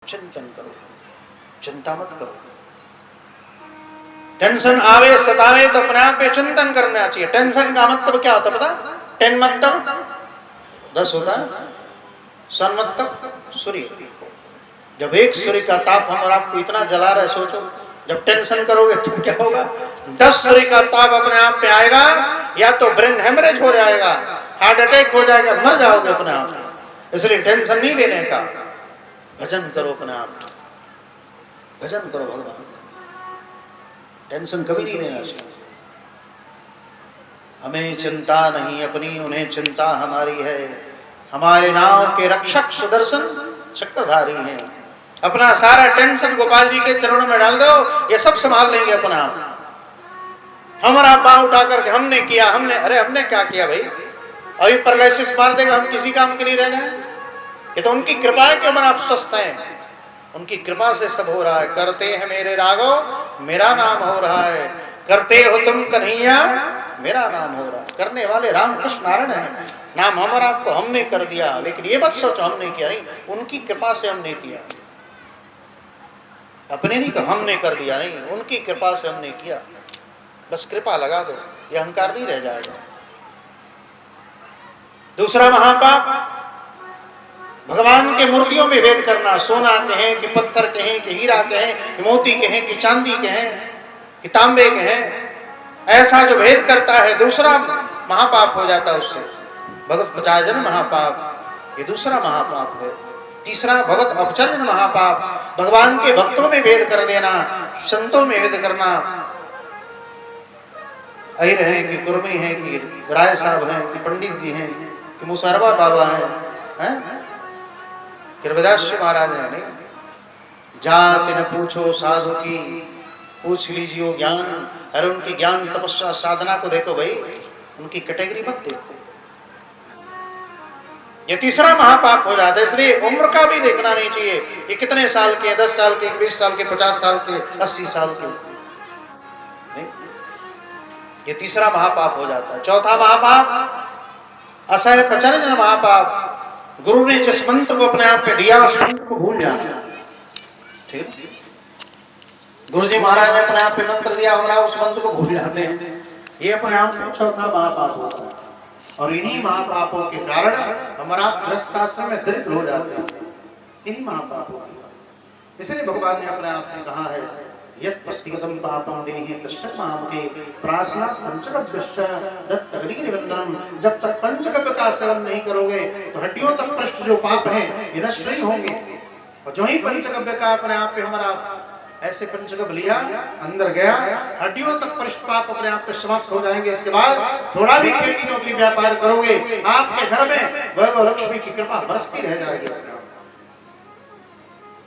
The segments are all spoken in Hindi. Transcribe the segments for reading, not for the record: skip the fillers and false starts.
चिंतन करो, चिंता मत करो। टेंशन आवे सतावे तो अपने आप पे चिंतन करना चाहिए। टेंशन का मतलब क्या होता है पता? 10 मतलब 10 होता है, सन मतलब सूर्य। जब एक सूर्य का ताप हम और आपको इतना जला रहा है, सोचो जब टेंशन करोगे तो क्या होगा? 10 सूर्य का ताप अपने आप पे आएगा, या तो ब्रेन हेमरेज हो जाएगा, हार्ट अटैक हो जाएगा, मर जाओगे अपने आप। इसलिए टेंशन नहीं लेने का, भजन करो अपने आप, भजन करो भगवान। टेंशन कभी नहीं लेना चाहिए। हमें चिंता नहीं अपनी, उन्हें चिंता हमारी है। हमारे नाव के रक्षक सुदर्शन चक्रधारी हैं। अपना सारा टेंशन गोपाल जी के चरणों में डाल दो, ये सब संभाल लेंगे अपना आप। हमारा पांव उठा करके हमने किया, अरे हमने क्या किया भाई? अभी पैरालिसिस मार देगा, हम किसी काम के नहीं रह जाए। ये तो उनकी कृपा है कि हम आप स्वस्थ हैं, उनकी कृपा से सब हो रहा है। करते हैं मेरे राघो, मेरा नाम हो रहा है। करते हो तुम कन्हैया, मेरा नाम हो रहा है। करने वाले राम कृष्ण नारायण है। नाम हमारा आपको हमने कर दिया, लेकिन ये मत सोचो हमने किया, नहीं, उनकी कृपा से हमने किया। अपने नहीं कहा हमने कर दिया, नहीं, उनकी कृपा से हमने किया। बस कृपा लगा दो, ये अहंकार नहीं रह जाएगा। दूसरा महापाप, भगवान के मूर्तियों में भेद करना। सोना कहें कि पत्थर कहें कि हीरा कहें कि मोती कहें कि चांदी कहें कि तांबे कहें, ऐसा जो भेद करता है दूसरा महापाप हो जाता है उससे। भगवत पचायजन महापाप, ये दूसरा महापाप है। तीसरा भगवत अपचर्यन महापाप, भगवान के भक्तों में भेद कर देना, संतों में भेद करना। अहिर हैं कि कुर्मी हैं कि राय साहब हैं कि पंडित जी हैं कि मुसरबा बाबा हैं, रविदास जी महाराज है। नहीं, जाति न पूछो साधु की, पूछ लीजिए ज्ञान। अरे उनकी ज्ञान तपस्या साधना को देखो भाई, उनकी कैटेगरी मत देखो। ये तीसरा महापाप हो जाता है। इसलिए उम्र का भी देखना नहीं चाहिए, ये कितने साल के, 10 साल के, 20 साल के, 50 साल के, 80 साल के। नहीं, ये तीसरा महापाप हो जाता है। चौथा महापाप असह प्रचर्यन महापाप, गुरु ने जिस मंत्र को अपने आप पे दिया उस मंत्र को भूल जाना। ठीक, गुरु जी महाराज ने अपने आप पे मंत्र दिया, हमारा उस मंत्र को भूल जाते हैं। ये अपने आप में चौथा महापाप होता है। और इन्हीं महापापों के कारण हमारा गृहस्थाश्रम में दरिद्र हो जाते हैं, इन्हीं महापापों के कारण। इसलिए भगवान ने अपने आप में कहा है, यत् पस्तिगतम पापम देहि तष्टक महामते प्रासना पंचकव्यश्च दत्तगनिवंदनम। जब तक पंचकव्य का सेवन नहीं करोगे तो हड्डियों तक पृष्ठ जो पाप हैं ये नष्ट नहीं होंगे। और जो ही पंचकव्य का अपने आप पे हमारा ऐसे पंचकव्य लिया, अंदर गया, हड्डियों तक पृष्ठ पाप अपने आप पे समाप्त हो जाएंगे। इसके बाद थोड़ा भी खेती नौकरी व्यापार करोगे, आपके घर में वैभव लक्ष्मी की कृपा बरसती रह जाएगी।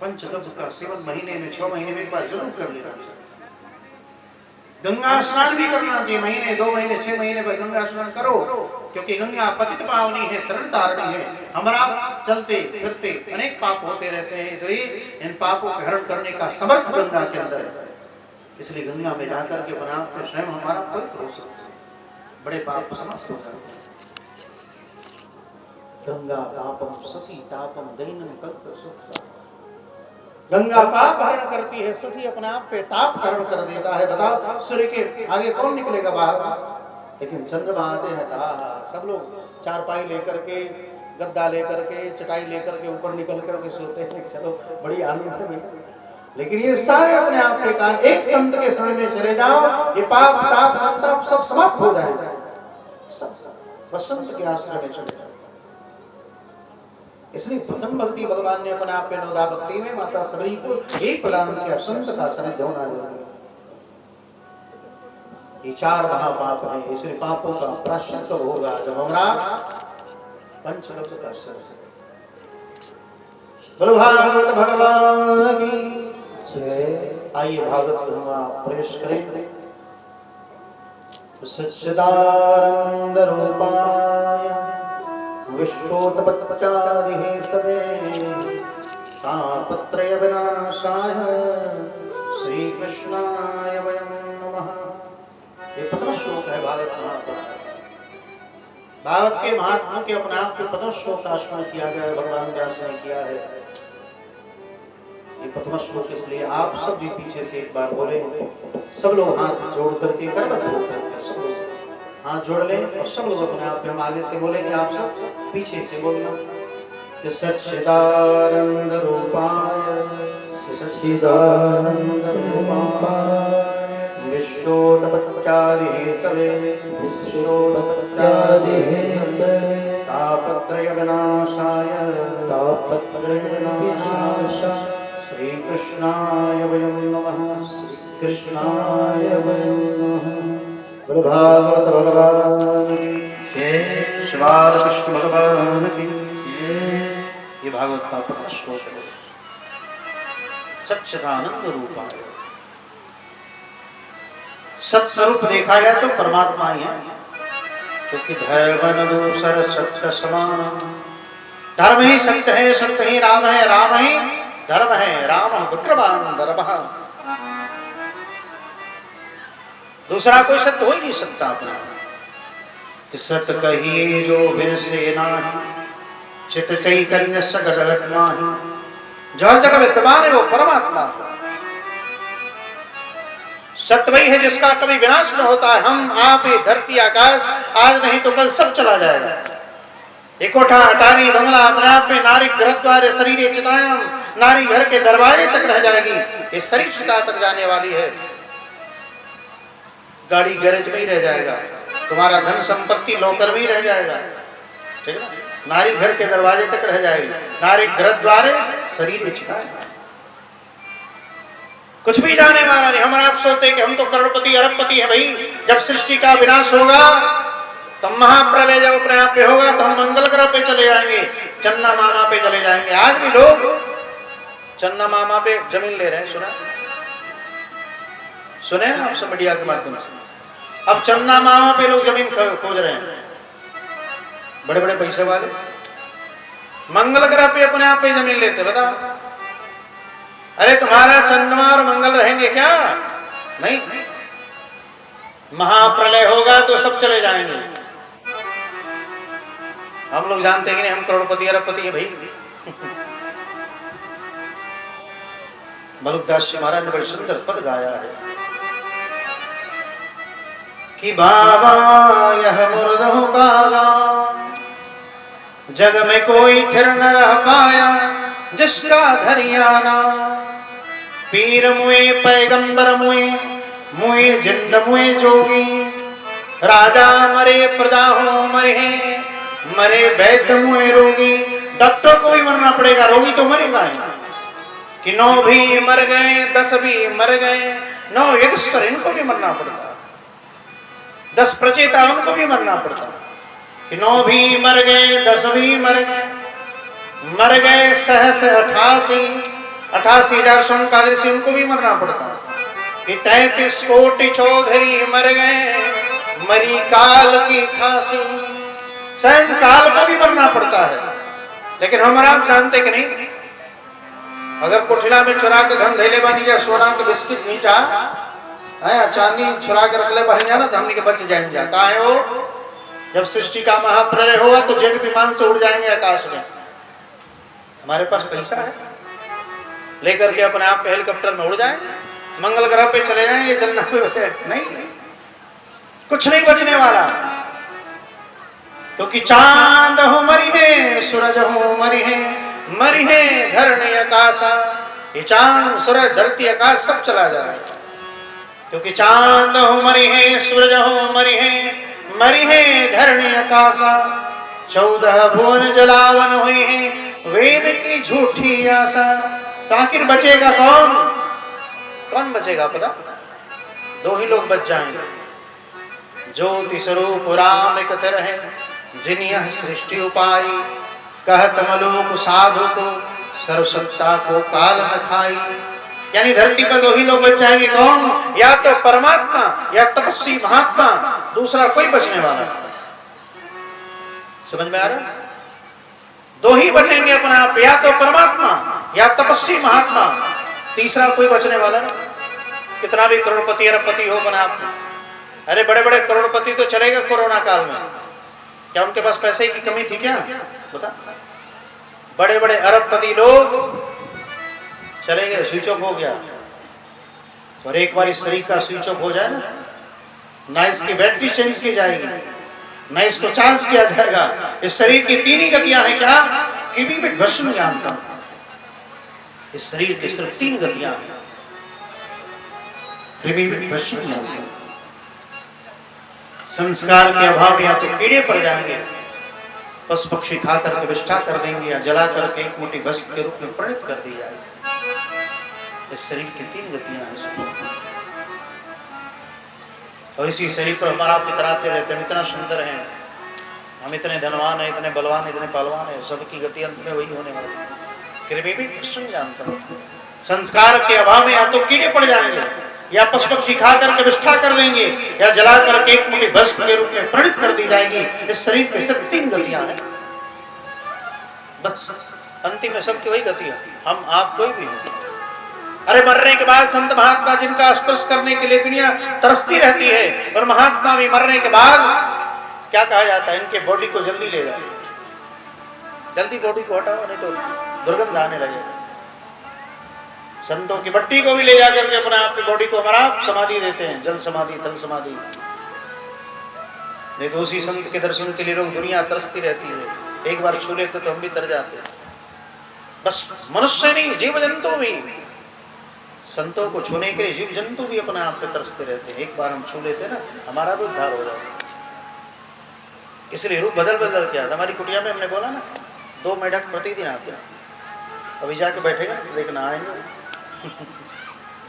पंचकव्य का सेवन महीने में 6 महीने में एक बार जरूर कर लेना चाहिए। गंगा स्नान भी करना चाहिए, महीने 2 महीने 6 महीने पर गंगा स्नान करो, क्योंकि गंगा पतित पावनी है, तरण तारणी है। हमारा चलते फिरते अनेक पाप होते रहते हैं, इसलिए इन पापों का हरण करने का समर्थ गंगा के अंदर है। इसलिए गंगा में जाकर के बना स्वयं हमारा पवित्र हो सकता है, बड़े पाप समाप्त हो जाते हैं। गंगा पापम शशि तापम दैनम कल्प सुख। गंगा पाप हरण करती है, शशि अपने आप पे ताप हरण कर देता है। बताओ सूर्य के आगे कौन निकलेगा बाहर? लेकिन चंद्रमा आते हैं सब लोग चारपाई लेकर के, गद्दा लेकर के, चटाई लेकर के ऊपर निकल करके सोते हैं। चलो बड़ी आनंद है भाई। लेकिन ये सारे अपने आप के कारण एक संत के शरण में चले जाओ, ये पाप ताप संताप सब समाप्त हो जाएगा। सब बसंत के आश्रय में चले जाओ। इसलिए प्रथम भक्ति भगवान ने अपने आप पे नौदा भक्ति में माता सबरी को एक प्रदान किया, संत का सानिध्य होना जरूरी। ये 4 महापाप हैं, इसलिए पापों का प्रायश्चित होगा जब हमारा पंचकव्य का सेवन। बोलो भागवत भगवान की जय। आइए भागवत में हम प्रवेश करें। सच्चिदानंद रूपाय विश्वोत्पत्त्यादिहेतवे तापत्रय विनाशाय श्री कृष्णाय वयं नमः। ये 15 श्लोक है भागवत महात्मा। भागवत के महात्मा के अपने आप के 15 श्लोक का स्मरण किया गया है, भगवान व्यास ने किया है। ये प्रथम श्लोक इसलिए आप सब भी पीछे से एक बार बोले, सब लोग हाथ जोड़ करके करबद्ध होकर सब लोग हाथ जोड़ लें और सब लोग अपने आप में, हम आगे से बोलेंगे, आप सब पीछे से बोलना कि सच्चिदानंद रूपाय सच्चिदानंद रूपाय विश्वोत्पत्त्यादि हेतवे विश्वोत्पत्त्यादि हेतवे तापत्रय विनाशाय श्री कृष्णाय वयं नमः, कृष्णाय वयं नमः। भागवत भगवान की, श्रीवाद कृष्ण भगवान की। ये भागवत का प्रथम श्लोक है। सच्चिदानंद रूपाय, सत्स्वरूप देखा जाए तो परमात्मा ही है, क्योंकि धर्म दूसर सत्य समान। धर्म ही सत्य है, सत्य ही राम है, राम ही धर्म है, राम विक्रमान धर्म। दूसरा कोई सत्य हो ही नहीं सकता अपना। कि सत्य कहिए जो बिन से नाही, चित चैतन्य सगत माही। जो हर जगह विद्यमान है वो परमात्मा है। सत्य वही है जिसका कभी विनाश न होता है। हम आप ही धरती आकाश, आज नहीं तो कल सब चला जाएगा। एक कोठा अटारी बंगला अपने आप में, नारी गृह द्वारे शरीर चितायाम, नारी घर के दरवाजे तक रह जाएगी। ये शरीर चिता तक जाने वाली है। गाड़ी गैरेज में ही रह जाएगा, तुम्हारा धन संपत्ति लॉकर में ही रह जाएगा, ठीक है ना। नारी घर के दरवाजे तक रह जाएगी, नारी गृह द्वारे शरीर चितायाम। कुछ भी जाने वाला नहीं। हम आप सोचते कि हम तो करोड़पति अरबपति है भाई। जब सृष्टि का विनाश होगा तो महाप्रलय जब अपने आप पे होगा तो हम मंगल ग्रह पे चले जाएंगे, चन्ना मामा पे चले जाएंगे। आज भी लोग चन्ना मामा पे जमीन ले रहे हैं, सुने हैं आप सब मीडिया के माध्यम से। अब चन्ना मामा पे लोग जमीन खोज रहे हैं, बड़े बड़े पैसे वाले। मंगल ग्रह पे अपने आप पे जमीन लेते, बता। अरे तुम्हारा चंद्रमा और मंगल रहेंगे क्या? नहीं, महाप्रलय होगा तो सब चले जाएंगे। हम लोग जानते हैं कि नहीं, हम करोड़पति अरबपति है भाई। मलुकदास जी महाराज ने बड़ी सुंदर पद गाया है कि बाबा यह मुर्दों का गाँव, जग में कोई थिर न रह पाया जिसका धरियाना। पीर मुए पैगंबर मुए, मुए जिंद मुए जोगी। राजा मरे प्रजा हो मरे, मरे वैद्य मुए रोगी। डॉक्टर को भी मरना पड़ेगा, रोगी तो मरेगा ही। कि 9 भी मर गए, 10 भी मर गए, 9 यज्ञेश्वर इनको भी मरना पड़ता, 10 प्रचेता उनको भी मरना पड़ता। कि 9 भी मर गए, 10 भी मर गए, मर गए सहस 88,000 सोमकादशी उनको भी मरना पड़ता। कि 33 कोटि चौधरी मर गए, मरी काल की खांसी। स्वयं काल को भी मरना पड़ता है। लेकिन हमारा आप जानते कि नहीं, अगर कोठिला में चुरा के धन धैले बानी या सोना के बिस्किट मीठा है, चांदी चुरा के रख ले बहनिया ना, तो हमने के बच जाएंगे। कहा है वो, जब सृष्टि का महाप्रलय होगा तो जेट विमान से उड़ जाएंगे आकाश में। हमारे पास पैसा है, लेकर के अपने आप हेलीकॉप्टर में उड़ जाएंगे, मंगल ग्रह पे चले जाएंगे, चलना नहीं, कुछ नहीं बचने वाला। क्योंकि चांद हो मरी है, सूरज हो मरी है, मरी है धरणी आकाशा। ये चांद सूरज धरती आकाश सब चला जाएगा। क्योंकि चांद हो मरी है, सूरज हो मरी है, मरी है धरणी आकाशा। 14 भुवन जलावन हुई है, वेद की झूठी आशा। तो आखिर बचेगा कौन? कौन बचेगा पता? 2 ही लोग बच जाएंगे। ज्योति स्वरूप राम एक रहे, जिन यह सृष्टि उपाई। कहत मलोक साधु को, सर्वसत्ता को काल न खाई। यानी धरती पर 2 ही लोग बच जाएंगे। कौन? या तो परमात्मा या तपस्वी महात्मा, दूसरा कोई बचने वाला नहीं। समझ में आ रहा? 2 ही बचेंगे अपने आप, या तो परमात्मा या तपस्वी महात्मा, तीसरा कोई बचने वाला नहीं। कितना भी करोड़पति अरबपति हो बना आप। अरे बड़े बड़े करोड़पति तो चले गए कोरोना काल में, क्या उनके पास पैसे की कमी थी क्या? बता। बड़े बड़े अरबपति लोग चले गए, स्विच ऑफ हो गया। और एक बार इस शरीर का स्विच ऑफ हो जाए ना इसकी बैटरी चेंज की जाएगी, ना इसको चार्ज किया जाएगा। इस शरीर की तीन ही गतियां हैं, क्या? कृमि में भस्म ज्ञानतम। इस शरीर की सिर्फ तीन गतियां हैं, कृमि में भस्म ज्ञानतम। संस्कार के अभाव या तो कीड़े पड़ जाएंगे, पशु पक्षी खा करके विष्ठा कर देंगे, या जला करके एक मोटी भस्म के रूप में परिणत कर दी जाएगी। इस शरीर की तीन गतियां हैं। और इसी शरीर पर हमारा पितराते रहते हैं, इतना सुंदर है, हम इतने धनवान हैं, इतने बलवान, इतने पहलवान हैं, सबकी गति अंत में वही होने वाली है। कृमि भी कृष्ण जानता हूं। संस्कार के अभाव में या तो कीड़े पड़ जाएंगे, या पशु पक्षी खा करके विष्ठा कर देंगे, या जला करके एक मोटी भस्म के रूप में परिणत कर दी जाएगी। इस शरीर की सिर्फ तीन गतियां हैं, बस अंतिम में सबकी वही गति है, हम आप कोई भी नहीं। अरे मरने के बाद संत महात्मा जिनका स्पर्श करने के लिए दुनिया तरसती रहती है, और महात्मा भी मरने के बाद क्या कहा जाता है, इनके बॉडी को जल्दी ले जाओ, जल्दी बॉडी को हटाओ, नहीं तो दुर्गंध आने लगेगा। संतों की बट्टी को भी ले जाकर के अपने आप की बॉडी को हमारा समाधि देते हैं, जल समाधि, तल समाधि। नहीं तो उसी संत के दर्शन के लिए लोग दुनिया तरसती रहती है, एक बार छू लेते तो हम भी तर जाते हैं। बस मनुष्य नहीं, जीव जंतु भी, संतों को छूने के लिए जीव जंतु भी अपने आप पे तरसते रहते हैं। एक बार हम छू लेते ना, हमारा भी उद्धार हो जाता। इसलिए रूप बदल बदल के आता। हमारी कुटिया में हमने बोला ना, 2 मेढक प्रतिदिन आते हैं। अभी जाके बैठेगा ना तो देखना आएंगे,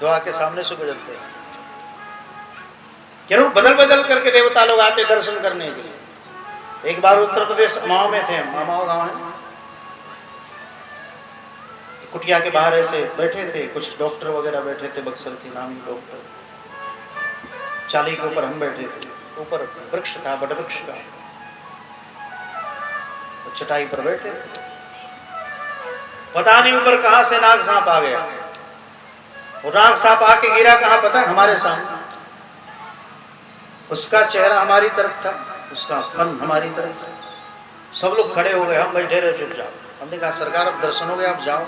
दुआ के सामने से गुजरते हैं। क्या रूप बदल बदल करके देवता लोग आते दर्शन करने के लिए। एक बार उत्तर प्रदेश अमाओं में थे, अमाओं गाँव है, कुटिया के बाहर ऐसे बैठे थे, कुछ डॉक्टर वगैरह बैठे थे, बक्सर के नामी डॉक्टर। चाली के ऊपर हम बैठे थे, ऊपर वृक्ष था, बड़ वृक्ष का, चटाई पर बैठे। पता नहीं ऊपर कहां से नाग सांप आ गया। वो नाग सांप आके गिरा कहां पता है? हमारे सामने। उसका चेहरा हमारी तरफ था, उसका फन हमारी तरफ था। सब लोग खड़े हो गए, हम बैठे रहे चुपचाप। हमने कहा सरकार अब दर्शन हो गए, आप जाओ।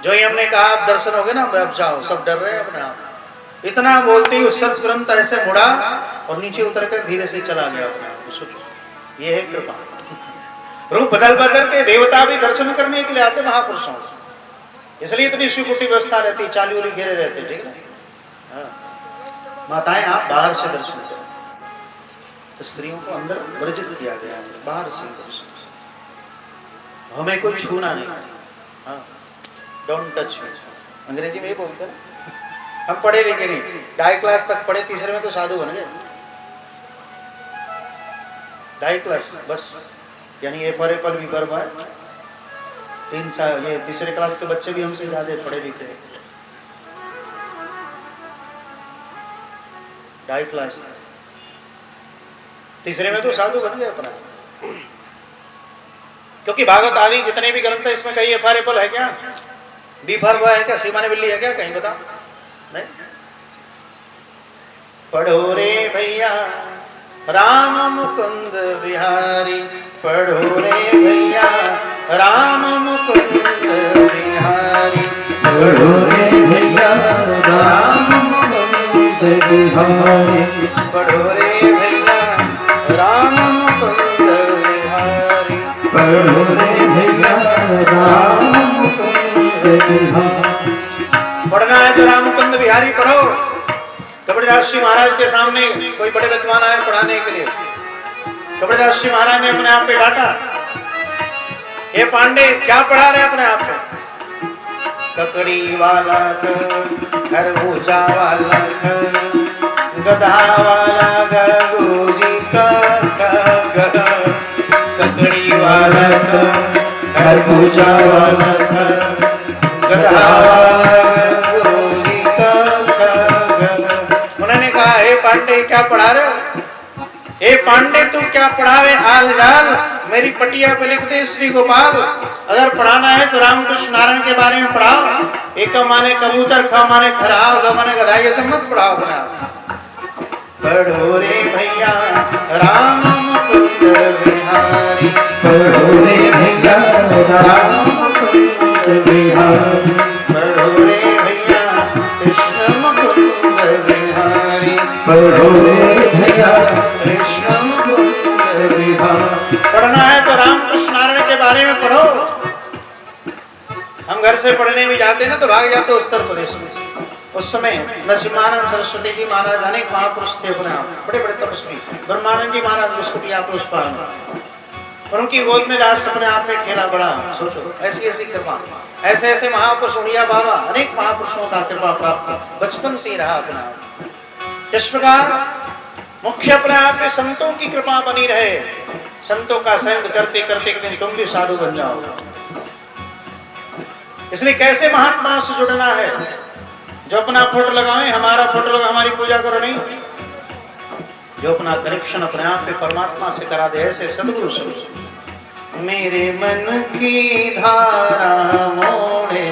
जो ही हमने कहा आप दर्शन हो गए ना, अब जाओ। सब डर रहे हैं अपने आप। इतना बोलते ही उस सब तुरंत ऐसे मुड़ा और नीचे उतर कर धीरे से चला गया अपने आप। सोचो, ये है कृपा। रूप बदल बदल के देवता भी दर्शन करने के लिए आते महापुरुषों, इसलिए इतनी स्वीकृति व्यवस्था रहती, चाली उली घेरे रहते, ठीक है। माताएं आप बाहर से दर्शन करें, तो स्त्रियों को अंदर वर्जित किया गया है, बाहर से दर्शन। हमें कोई छूना नहीं, हाँ, डोंट टच मी। अंग्रेजी में ये बोलते हैं। हम पढ़े लिखे नहीं, 2.5 क्लास तक पढ़े, तीसरे में तो साधु बन गए। 2.5 क्लास बस, यानी A for apple, B for boy. 3 साल, ये तीसरे क्लास के बच्चे भी हमसे ज्यादा पढ़े लिखे। 2.5 क्लास, तीसरे में तो साधु बन गए अपना। क्योंकि भागवत आदि जितने भी ग्रंथ है, इसमें कहीं ए फॉर एप्पल है क्या? बी फॉर बॉय है क्या? सी माने बिल्ली है क्या? कहीं बता नहीं। पढ़ो रे भैया राम मुकुंद बिहारी, पढ़ो रे भैया राम मुकुंद बिहारी, पढ़ो रे भैया राम मुकुंद बिहारी, पढ़ो रे भैया राम मुकुंद बिहारी, पढ़ो रे भैया राम मुकुंद बिहारी। पढ़ना है तो राम मुकुंद बिहारी पढ़ो। कबीरदास जी महाराज के सामने कोई बड़े विद्वान आए पढ़ाने के लिए, कबीरदास जी महाराज ने अपने आप पे डांटा, ये पांडे क्या पढ़ा रहे अपने आप पे? ककड़ी वाला खरबूजा वाला गधा वाला गगोजी का ककड़ी वाला खरबूजा वाला गधा वाला गगोजी का। उन्होंने कहा हे पांडे क्या पढ़ा रहे हो? हे पांडे तू क्या पढ़ावे हाल जाल, मेरी पटिया पे लिख दे श्री गोपाल। अगर पढ़ाना है तो रामकृष्ण नारायण के बारे में पढ़ाओ। एक माने कबूतर, ख माने खराव, ग माने गधा, ये सब मत पढ़ाओ अपने आप। पढ़ो रे भैया राम मुकुंद बिहारी, पढ़ो रे भैया राम मुकुंद बिहारी, से पढ़ने भी जाते ना तो भाग जाते उत्तर प्रदेश में। उस समय नरसिम्हानंद सरस्वती जी महाराज अनेक महापुरुष थे अपने आप, बड़े बड़े तपस्वी। ब्रह्मानंद जी महाराज उसको भी आप उस पार और उनकी गोद में दास अपने आप में खेला बड़ा। सोचो ऐसी ऐसी कृपा, ऐसे ऐसे महापुरुष उड़िया बाबा अनेक महापुरुषों का कृपा प्राप्त बचपन से ही रहा अपना। इस प्रकार मुख्य अपने आप में संतों की कृपा बनी रहे, संतों का संग करते करते एक दिन तुम भी साधु बन जाओ। इसलिए कैसे महात्मा से जुड़ना है, जो अपना फोटो लगावे, हमारा फोटो लगा हमारी पूजा करो नहीं, जो अपना कनेक्शन अपने आप में परमात्मा से करा दे, ऐसे सदगुरु से। मेरे मन की धारा मोड़े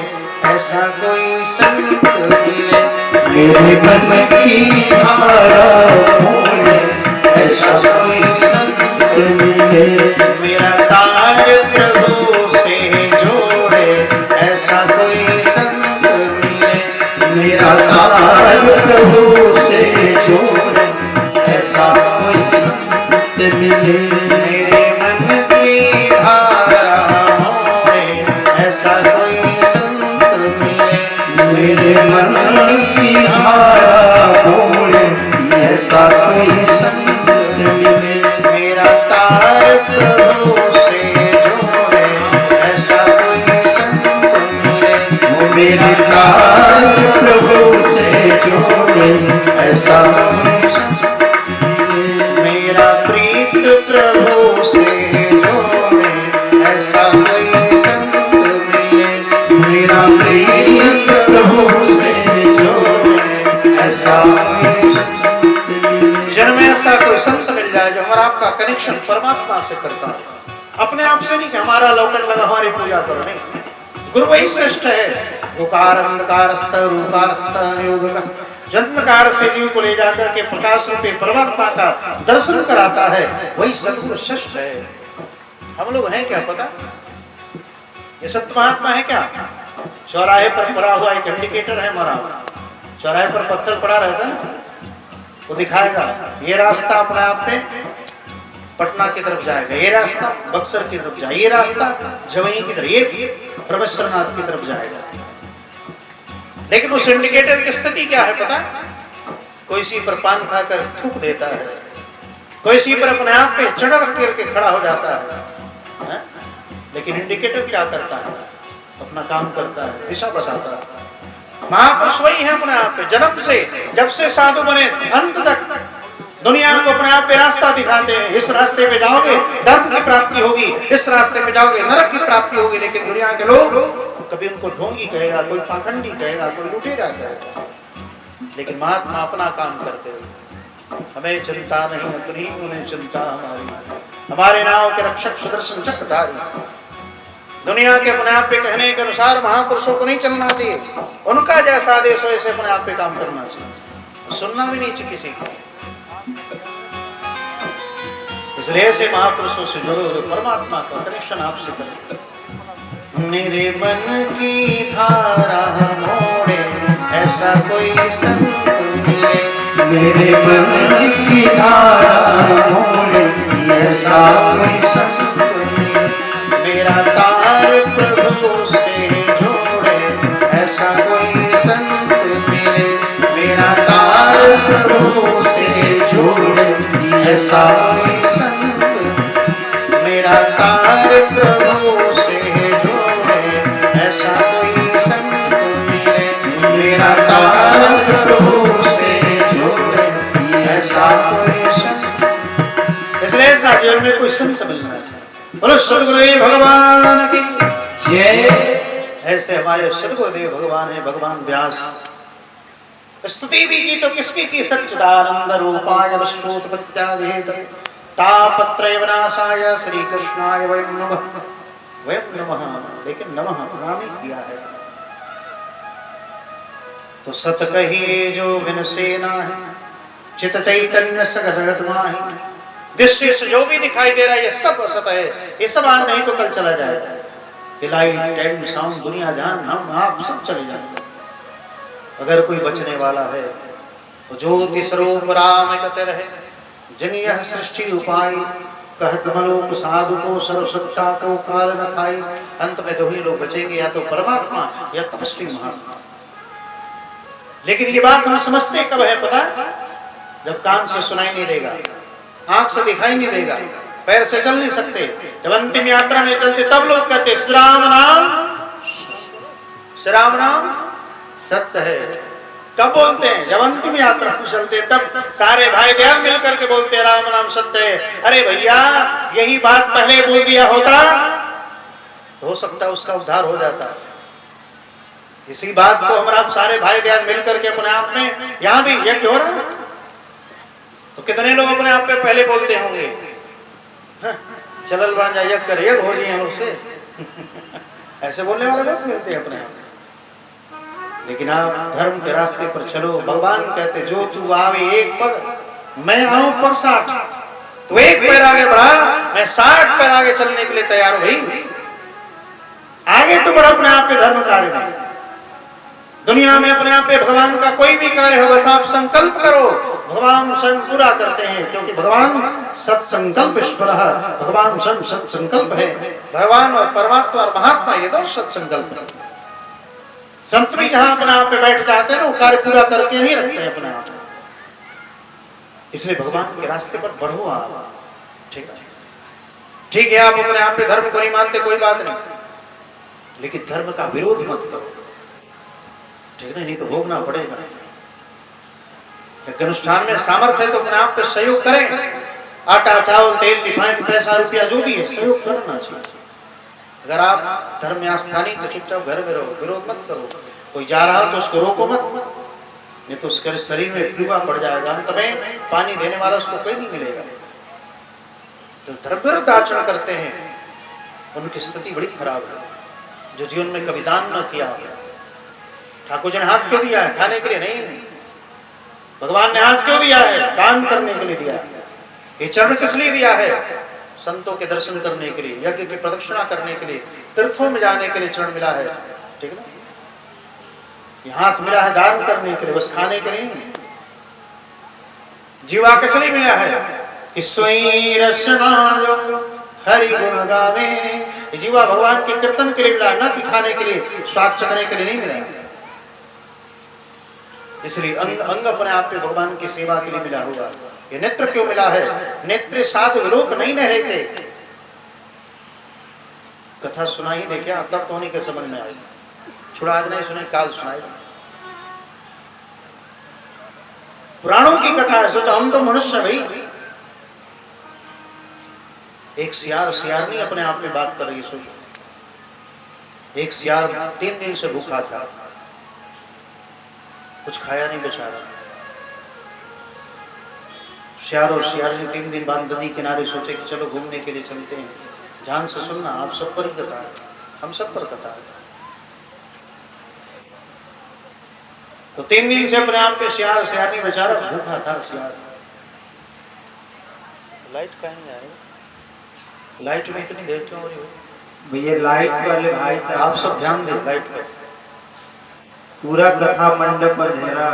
ऐसा कोई संत मिले, मेरे मन की धारा मोड़े ऐसा कोई संत मिले, मेरा ताज प्रभु से जोड़े ऐसा कोई संत मिले, मेरा ताज प्रभु से जोड़े ऐसा कोई संत मिले, मेरे मन की धारा मोड़े ऐसा कोई संत मिले, मेरे मन की धारा मोड़े ऐसा कोई संत मिले, मेरा तार प्रभु से जोड़े ऐसा कोई संत मिले, मेरा तार प्रभु से जोड़े ऐसा कोई संत मिले, मेरा प्रीत प्रभु से जोड़े ऐसा कोई संत मिले, मेरा प्रीत प्रभु से जोड़े ऐसा कोई संत मिले। जन्म ऐसा कोई संत मिल जाए जो हमारा आपका कनेक्शन परमात्मा से करता है, अपने आप से नहीं कि हमारा लौकन लगा हमारी पूजा करो, नहीं। गुरु वही श्रेष्ठ है, उकार अंधकारस्थ रूपारस्थ योग जन्मकार से जीव को ले जाकर के प्रकाश रूपी परमात्मा का दर्शन कराता है, वही सदगुरु श्रेष्ठ है। हम लोग हैं क्या पता, ये सत्य महात्मा है क्या? चौराहे पर पड़ा हुआ एक इंडिकेटर है हमारा, चौराहे पर पत्थर पड़ा रहता है वो दिखाएगा ये रास्ता अपने आप में पटना की तरफ जाएगा, ये रास्ता बक्सर की तरफ जाएगा, ये रास्ता जवई की तरफ, ये प्रवेश्वरनाथ की तरफ जाएगा। लेकिन उस इंडिकेटर की स्थिति क्या है पता? कोई इसी पर पान खाकर थूक देता है, कोई इसी पर अपने आप पे चढ़ करके खड़ा हो जाता है। लेकिन इंडिकेटर क्या करता है? अपना काम करता है, दिशा बताता है। महापुरुष वही है अपने आप पे, जन्म से जब से साधु बने अंत तक दुनिया को अपने आप पे रास्ता दिखाते हैं। इस रास्ते पे जाओगे धर्म की प्राप्ति होगी, इस रास्ते पे जाओगे नरक की प्राप्ति होगी। लेकिन दुनिया के लोग कभी उनको ढोंगी कहेगा, कोई पाखंडी कहेगा, कोई लुटेरा कहेगा, लेकिन महात्मा अपना काम करते हुए हमें चिंता नहीं, अपनी उन्हें चिंता हमारी, हमारे नाव के रक्षक सुदर्शन चक्रधारी। दुनिया के अपने आप पे कहने के अनुसार महापुरुषों को नहीं चलना चाहिए, उनका जैसा आदेश वैसे अपने आप पे काम करना चाहिए, सुनना भी नहीं चाहिए किसी को। इसलिए ऐसे महापुरुषों से जुड़ो, परमात्मा का कनेक्शन आपसे करें। मेरे मन की धारा मोड़े ऐसा कोई संत मिले, मेरे मन की धारा मोड़े ऐसा कोई संत मिले, मेरा तार प्रभु से जोड़े ऐसा कोई संत मिले, मेरा तार प्रभु से जोड़े ऐसा कोई संत, मेरा तार प्रभु से जोड़े ऐसा कोई संत मिले, मेरा तार प्रभु से जोड़े ऐसा कोई संत। इसलिए ऐसा जीवन में कोई संत मिलना चाहिए। बोलो सदगुरुदेव भगवान की जय। ऐसे हमारे सदगुरुदेव भगवान है, भगवान व्यास। स्तुति भी की तो किसकी की? सच्चिदानंद रूपाय विश्वोत्पत्त्यादिहेतवे तापत्रय विनाशाय श्री कृष्णाय वयं नमः, वयं नमः। लेकिन नमः प्रणाम ही किया है तो सत कहिए जो विनसे नाहि, चित चैतन्य सगत माहि। दृश्य से जो भी दिखाई दे रहा है ये सब असत है, ये सब आज नहीं तो कल चला जाएगा। लाइट टेंट साउंड दुनिया जान हम आप सब चले जाएंगे। अगर कोई बचने वाला है तो ज्योति स्वरूप राम कत रहे, जिन यह सृष्टि उपाय कहत मलोक साधु को सर्वसत्ता को काल न खाई। अंत में दो ही लोग बचेंगे, या तो परमात्मा या तपस्वी महात्मा। लेकिन ये बात हम समझते कब है पता? जब कान से सुनाई नहीं देगा, आंख से दिखाई नहीं देगा, पैर से चल नहीं सकते, जब अंतिम यात्रा में चलते तब लोग कहते श्री राम नाम सत्य है। कब बोलते हैं? जब अंतिम यात्रा में चलते तब सारे भाई बहन मिलकर के बोलते हैं राम नाम सत्य है। अरे भैया, यही बात पहले बोल दिया होता तो हो सकता है उसका उद्धार हो जाता। इसी बात को हम आप सारे भाई बहन मिलकर के अपने आप में, यहां भी यज्ञ हो रहा है तो कितने लोग अपने आप में पहले बोलते होंगे चलल बन जा यज्ञ कर, यज्ञ हो जाए हम लोग से ऐसे बोलने वाले बहुत मिलते हैं अपने आप। लेकिन आप धर्म के रास्ते पर चलो। भगवान कहते जो तू आवे एक पग, मैं आऊं पग 60। तो एक पैर आगे बढ़ा, मैं 60 पैर आगे चलने के लिए तैयार हूं भाई। आगे तो बढ़ो अपने आप के धर्म कार्य में। दुनिया में अपने आप पे भगवान का कोई भी कार्य हो, बस आप संकल्प करो, भगवान स्वयं पूरा करते हैं। क्योंकि भगवान सत्संकल्प ईश्वर, भगवान स्वयं सत्संकल्प है। भगवान और परमात्मा और महात्मा ये दो सत्संकल्प है। संत भी जहां अपने आप पे बैठ जाते हैं ना, वो कार्य पूरा करके ही रखते हैं अपने आप। इसलिए भगवान के रास्ते पर बढ़ो आप। ठीक है, आप अपने आप पे धर्म को नहीं मानते, कोई बात नहीं, लेकिन धर्म का विरोध मत करो, ठीक है? नहीं तो भोगना पड़ेगा। अनुष्ठान में सामर्थ्य है तो अपने आप पे सहयोग करें। आटा चावल तेल रिफाइंड पैसा रुपया जो भी है, सहयोग करना चाहिए। अगर आप धर्म में आस्था नहीं तो चुपचाप घर में रहो, विरोध मत करो। कोई जा रहा हो तो उसको रोको मत, नहीं तो उसके शरीर में प्लुआ पड़ जाएगा, अंत में पानी देने वाला उसको कोई नहीं मिलेगा। तो धर्म विरुद्ध आचरण करते हैं, उनकी स्थिति बड़ी खराब है। जो जीवन में कभी दान न किया, ठाकुर जी ने हाथ क्यों दिया है? खाने के लिए नहीं। भगवान ने हाथ क्यों दिया है? दान करने के लिए दिया है। ये चरण किस लिए दिया है? संतों के दर्शन करने के लिए, यज्ञ की प्रदक्षिणा करने के लिए, तीर्थों में जाने के लिए चरण मिला है, ठीक है ना? ये हाथ मिला है दान करने के लिए, बस खाने के लिए। जीवा किस लिए मिला है? कि स्वयं रसनायो हरि गुण गावे। जीवा भगवान के कीर्तन के लिए मिला, न कि खाने के लिए, स्वाद चखने के लिए नहीं मिला। इसलिए अंग अंग अपने आप पे भगवान की सेवा के लिए मिला होगा। ये नेत्र क्यों मिला है? नेत्र साध विलोक नहीं न रहते। कथा सुनाई दे क्या? तब तो नहीं के समझ में आई। छुड़ा आज नहीं सुने, काल सुनाई। पुराणों की कथा है, सोचो हम तो मनुष्य भाई। एक सियारनी अपने आप में बात कर रही है। सोचो एक सियार 3 दिन से भूखा था, कुछ खाया नहीं बेचारा। सियार और सियारनी 3 दिन बाद नदी किनारे सोचे कि चलो घूमने के लिए चलते हैं। ध्यान से सुनना, आप सब पर कथा है, हम सब पर कथा है। तो 3 दिन से अपने आप पे सियार सियारनी बेचारा भूखा था। सियार लाइट कहीं आए, लाइट में इतनी देर क्यों हो रही है भैया? लाइट वाले भाई साहब आप सब ध्यान दें लाइट पर। पूरा कथा मंडप अंधेरा